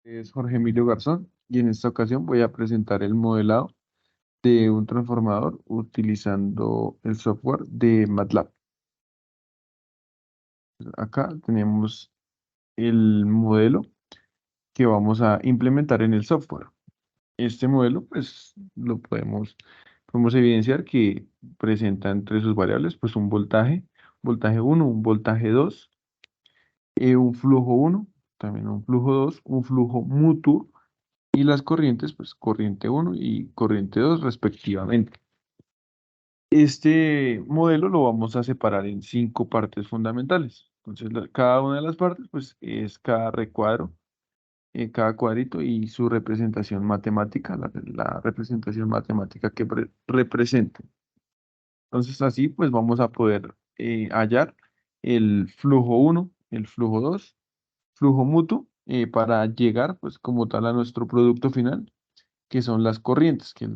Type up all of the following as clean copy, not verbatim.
Es Jorge Emilio Garzón y en esta ocasión voy a presentar el modelado de un transformador utilizando el software de MATLAB. Acá tenemos el modelo que vamos a implementar en el software. Este modelo, pues, podemos evidenciar que presenta entre sus variables, pues, un voltaje 1, un voltaje 2, un flujo 1, también un flujo 2, un flujo mutuo y las corrientes, pues corriente 1 y corriente 2 respectivamente. Este modelo lo vamos a separar en 5 partes fundamentales. Entonces, cada una de las partes, pues es cada recuadro, cada cuadrito y su representación matemática, la representación matemática que represente. Entonces, así pues vamos a poder hallar el flujo 1, el flujo 2, flujo mutuo, para llegar pues como tal a nuestro producto final que son las corrientes, que es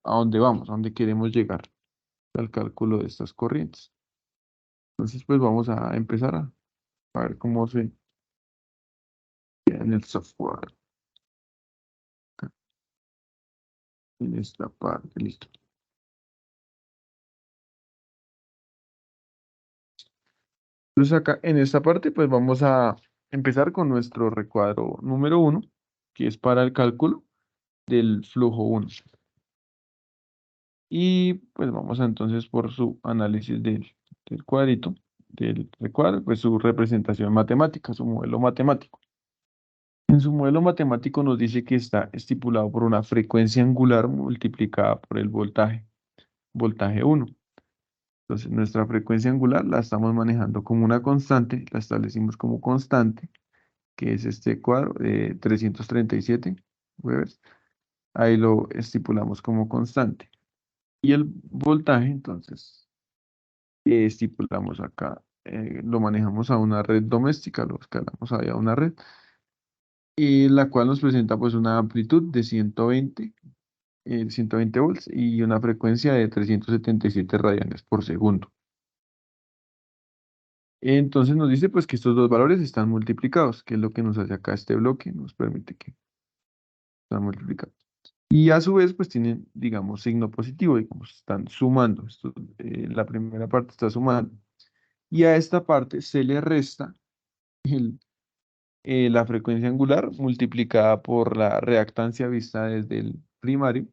a dónde vamos, a dónde queremos llegar al cálculo de estas corrientes. Entonces, pues vamos a empezar a ver cómo se queda en el software, acá, en esta parte, listo. Entonces acá en esta parte, pues vamos a empezar con nuestro recuadro número 1, que es para el cálculo del flujo 1. Y pues vamos a, entonces por su análisis del cuadrito, del recuadro, pues su representación matemática, su modelo matemático. En su modelo matemático nos dice que está estipulado por una frecuencia angular multiplicada por el voltaje 1. Entonces, nuestra frecuencia angular la estamos manejando como una constante, la establecimos como constante, que es este cuadro de 337 Webers. Ahí lo estipulamos como constante. Y el voltaje, entonces, estipulamos acá, lo manejamos a una red doméstica, lo escalamos ahí a una red, y la cual nos presenta pues una amplitud de 120 volts y una frecuencia de 377 radianes por segundo. Entonces nos dice pues que estos dos valores están multiplicados, que es lo que nos hace acá este bloque, nos permite que están multiplicados. Y a su vez pues tienen, digamos, signo positivo, digamos, están sumando. La primera parte está sumando. Y a esta parte se le resta la frecuencia angular multiplicada por la reactancia vista desde el primario,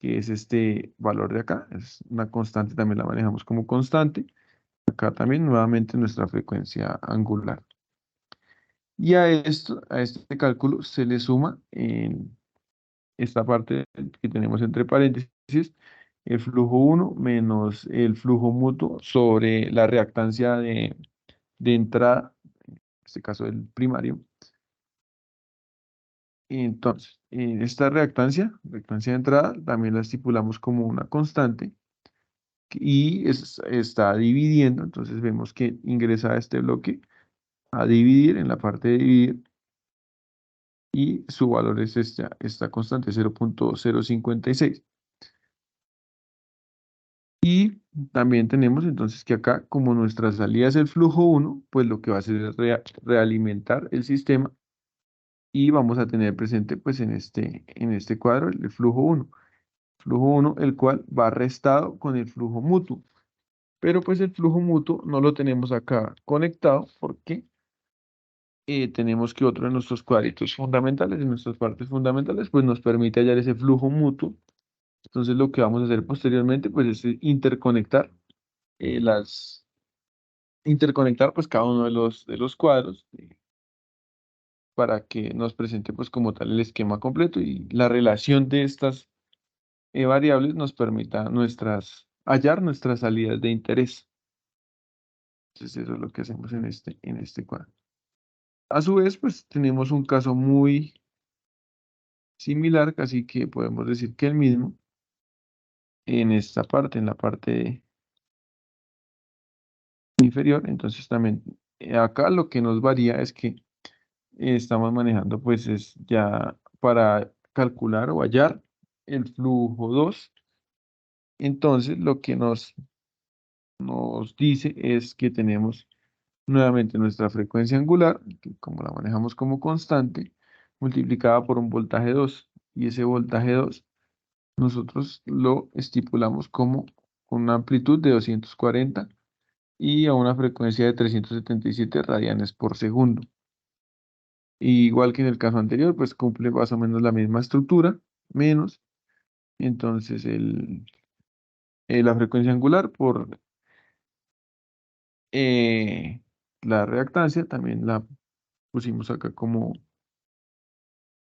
que es este valor de acá, es una constante, también la manejamos como constante. Acá también nuevamente nuestra frecuencia angular. Y a este cálculo se le suma en esta parte que tenemos entre paréntesis, el flujo 1 menos el flujo mutuo sobre la reactancia de entrada, en este caso el primario. Entonces, esta reactancia de entrada, también la estipulamos como una constante y está dividiendo, entonces vemos que ingresa a este bloque a dividir en la parte de dividir y su valor es esta constante 0.056. Y también tenemos entonces que acá, como nuestra salida es el flujo 1, pues lo que va a hacer es realimentar el sistema y vamos a tener presente pues en este cuadro el flujo 1, el cual va restado con el flujo mutuo. Pero pues el flujo mutuo no lo tenemos acá conectado porque tenemos que otro de nuestros cuadritos fundamentales, de nuestras partes fundamentales, pues nos permite hallar ese flujo mutuo. Entonces lo que vamos a hacer posteriormente, pues es las, interconectar pues cada uno de los cuadros, para que nos presente pues como tal el esquema completo y la relación de estas variables nos permita hallar nuestras salidas de interés. Entonces eso es lo que hacemos en este cuadro. A su vez, pues tenemos un caso muy similar, casi que podemos decir que el mismo, en esta parte, en la parte inferior. Entonces también acá lo que nos varía es que estamos manejando pues es ya para calcular o hallar el flujo 2. Entonces lo que nos dice es que tenemos nuevamente nuestra frecuencia angular, que como la manejamos como constante, multiplicada por un voltaje 2. Y ese voltaje 2 nosotros lo estipulamos como una amplitud de 240 y a una frecuencia de 377 radianes por segundo. Igual que en el caso anterior, pues cumple más o menos la misma estructura, menos. Entonces la frecuencia angular por eh, la reactancia también la pusimos acá como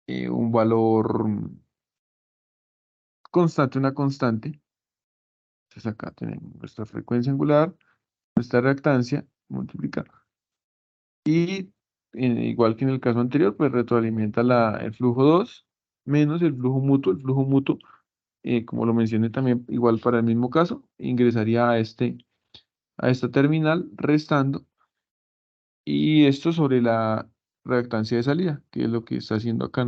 un valor constante, una constante. Entonces acá tenemos nuestra frecuencia angular, nuestra reactancia, multiplicar. Y igual que en el caso anterior, pues retroalimenta el flujo 2 menos el flujo mutuo. El flujo mutuo, como lo mencioné también, igual para el mismo caso, ingresaría a esta terminal restando. Y esto sobre la reactancia de salida, que es lo que está haciendo acá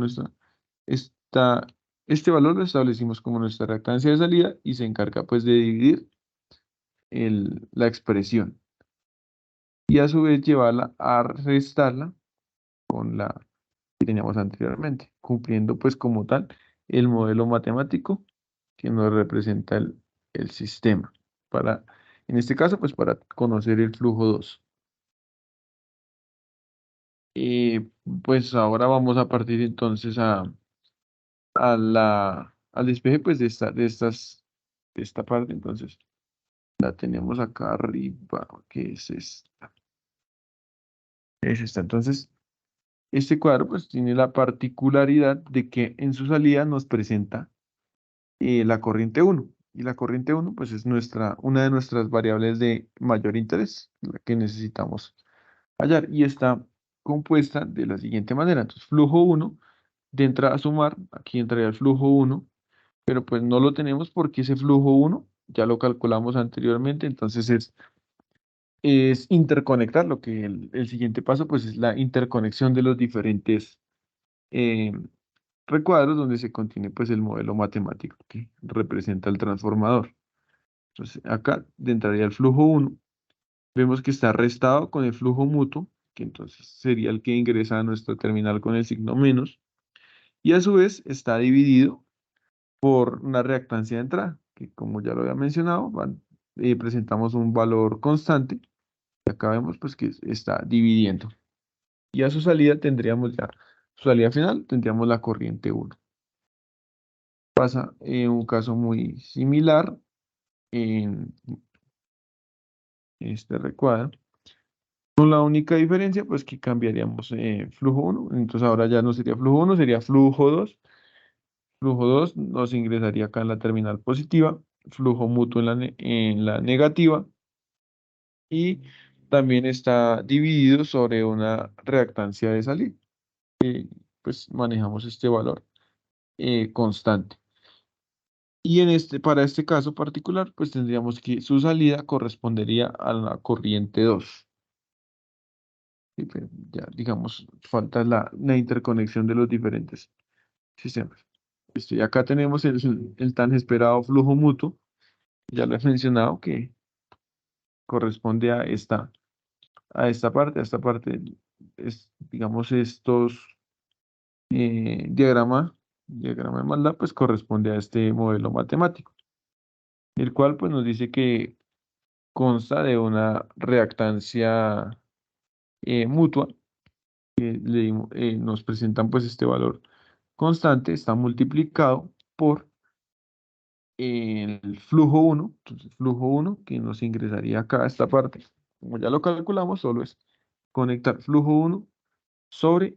esta, este valor lo establecimos como nuestra reactancia de salida y se encarga pues de dividir la expresión y a su vez llevarla a restarla con la que teníamos anteriormente, cumpliendo pues como tal el modelo matemático que nos representa el sistema. Para, en este caso, pues para conocer el flujo 2. Y pues ahora vamos a partir entonces al despeje pues de esta parte. Entonces la tenemos acá arriba, que es esta. Es esta. Entonces, este cuadro pues tiene la particularidad de que en su salida nos presenta la corriente uno. Y la corriente uno pues es una de nuestras variables de mayor interés, la que necesitamos hallar. Y está compuesta de la siguiente manera. Entonces, flujo uno de entrada a sumar, aquí entraría el flujo uno, pero pues no lo tenemos porque ese flujo uno ya lo calculamos anteriormente. Entonces es interconectar. Lo que el siguiente paso pues es la interconexión de los diferentes eh, recuadros donde se contiene pues el modelo matemático que representa el transformador. Entonces acá entraría el flujo uno. Vemos que está restado con el flujo mutuo, que entonces sería el que ingresa a nuestra terminal con el signo menos, y a su vez está dividido por una reactancia de entrada, que como ya lo había mencionado, presentamos un valor constante, y acá vemos pues que está dividiendo. Y a su salida tendríamos ya, su salida final, tendríamos la corriente uno. Pasa en un caso muy similar en este recuadro. Con la única diferencia, pues que cambiaríamos flujo uno. Entonces ahora ya no sería flujo uno, sería flujo 2. Flujo 2 nos ingresaría acá en la terminal positiva, flujo mutuo en la negativa y también está dividido sobre una reactancia de salida. Pues manejamos este valor constante. Y para este caso particular, pues tendríamos que su salida correspondería a la corriente 2. Sí, pero ya, digamos, falta la interconexión de los diferentes sistemas. Listo, y acá tenemos el tan esperado flujo mutuo. Ya lo he mencionado que corresponde a esta parte. A esta parte es, digamos, estos diagrama de maldad, pues corresponde a este modelo matemático, el cual pues nos dice que consta de una reactancia mutua. Nos presentan pues este valor constante, está multiplicado por el flujo uno. Entonces flujo uno que nos ingresaría acá a esta parte, como ya lo calculamos, solo es conectar flujo uno sobre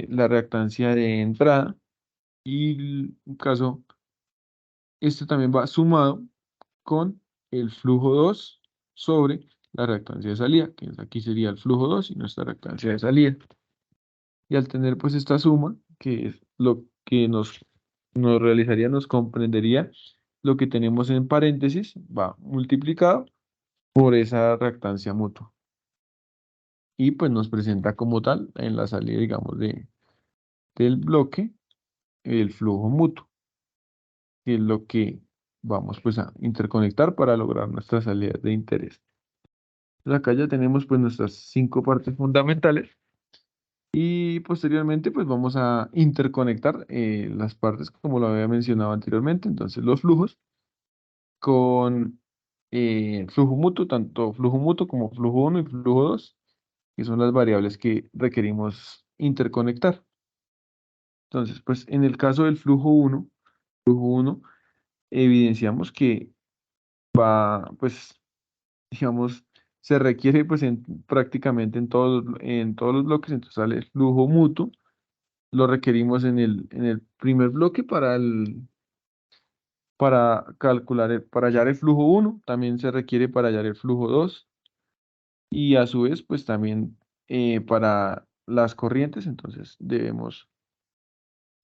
la reactancia de entrada y en caso, este también va sumado con el flujo 2 sobre la reactancia de salida, que aquí sería el flujo 2 y nuestra reactancia de salida. Y al tener pues esta suma, que es lo que nos realizaría, nos comprendería lo que tenemos en paréntesis, va multiplicado por esa reactancia mutua. Y pues nos presenta como tal en la salida, digamos, del bloque el flujo mutuo, que es lo que vamos pues a interconectar para lograr nuestras salidas de interés. Entonces acá ya tenemos pues nuestras 5 partes fundamentales Y posteriormente, pues vamos a interconectar las partes como lo había mencionado anteriormente. Entonces, los flujos con flujo mutuo, tanto flujo mutuo como flujo uno y flujo 2, que son las variables que requerimos interconectar. Entonces, pues en el caso del flujo uno evidenciamos que va, pues, digamos, se requiere pues prácticamente en todos los bloques. Entonces sale el flujo mutuo, lo requerimos en el primer bloque para calcular, para hallar el flujo uno, también se requiere para hallar el flujo 2 y a su vez pues también para las corrientes. Entonces debemos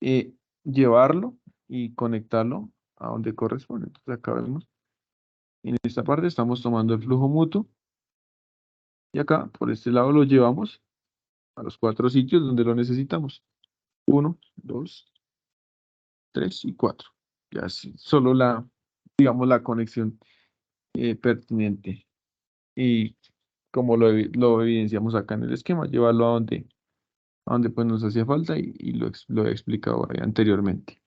eh, llevarlo y conectarlo a donde corresponde. Entonces acá vemos, en esta parte estamos tomando el flujo mutuo y acá por este lado lo llevamos a los cuatro sitios donde lo necesitamos. Uno, dos, tres y cuatro. Ya sí, solo digamos, la conexión pertinente. Y como lo evidenciamos acá en el esquema, llevarlo a donde pues nos hacía falta y lo he explicado ahí anteriormente.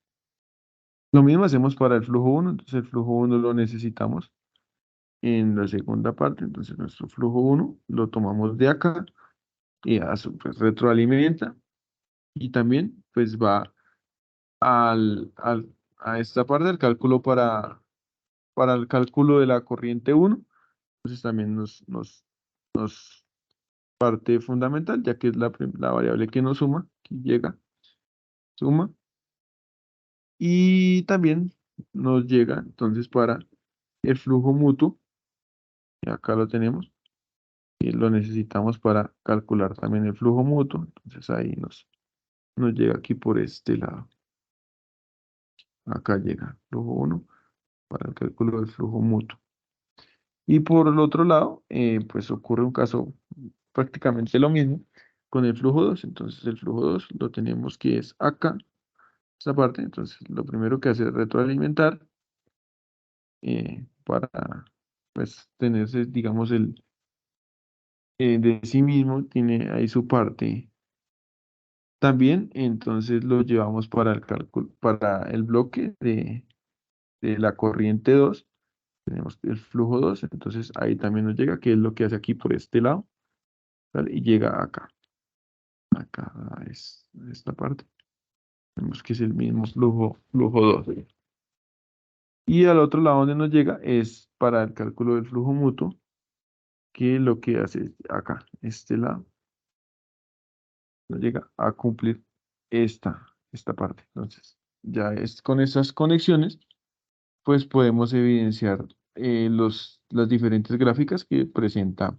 Lo mismo hacemos para el flujo uno. Entonces el flujo uno lo necesitamos en la segunda parte. Entonces nuestro flujo uno lo tomamos de acá y a su pues, retroalimenta y también pues va a esta parte del cálculo para el cálculo de la corriente uno. Entonces también nos parte fundamental, ya que es la variable que nos suma, que llega, suma, y también nos llega entonces para el flujo mutuo, y acá lo tenemos, y lo necesitamos para calcular también el flujo mutuo. Entonces ahí nos llega aquí por este lado. Acá llega flujo uno para el cálculo del flujo mutuo. Y por el otro lado, pues ocurre un caso prácticamente lo mismo con el flujo 2. Entonces el flujo 2 lo tenemos que es acá, esta parte. Entonces lo primero que hace es retroalimentar para pues tenerse, digamos, de sí mismo, tiene ahí su parte también. Entonces lo llevamos para el cálculo, para el bloque de la corriente 2. Tenemos el flujo 2. Entonces ahí también nos llega, que es lo que hace aquí por este lado, ¿vale? Y llega acá. Acá es esta parte. Vemos que es el mismo flujo 2. Y al otro lado donde nos llega es para el cálculo del flujo mutuo, que lo que hace es acá, este lado, nos llega a cumplir esta parte. Entonces, ya es con estas conexiones, pues podemos evidenciar las diferentes gráficas que presenta.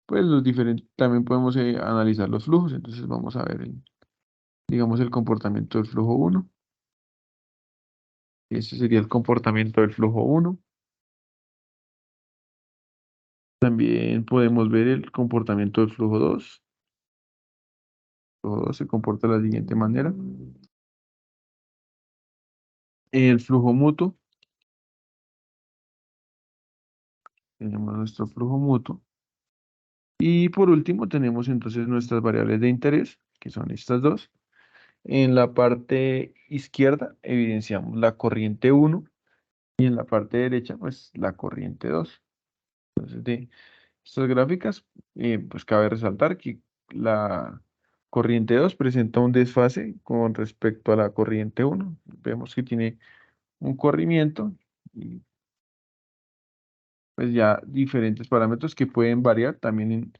Pues los diferentes, también podemos analizar los flujos. Entonces vamos a ver, digamos, el comportamiento del flujo uno. Ese sería el comportamiento del flujo uno. También podemos ver el comportamiento del flujo 2. El flujo 2 se comporta de la siguiente manera. El flujo mutuo, tenemos nuestro flujo mutuo. Y por último tenemos entonces nuestras variables de interés, que son estas dos. En la parte izquierda evidenciamos la corriente uno y en la parte derecha pues la corriente 2. Entonces de estas gráficas pues cabe resaltar que la corriente 2 presenta un desfase con respecto a la corriente uno. Vemos que tiene un corrimiento y pues ya diferentes parámetros que pueden variar también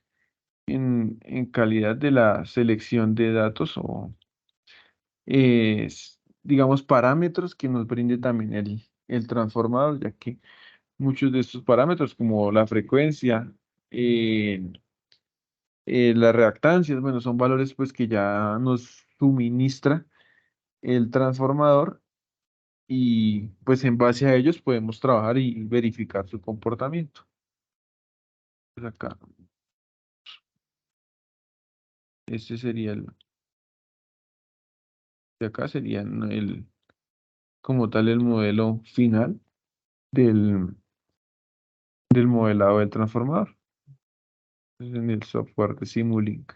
en calidad de la selección de datos o digamos parámetros que nos brinde también el transformador, ya que muchos de estos parámetros como la frecuencia, eh, las reactancias, bueno, son valores pues que ya nos suministra el transformador y pues en base a ellos podemos trabajar y verificar su comportamiento. Pues acá, este sería de acá sería como tal el modelo final del, del modelado del transformador, en el software de Simulink.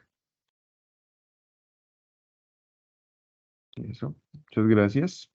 Eso. Muchas gracias.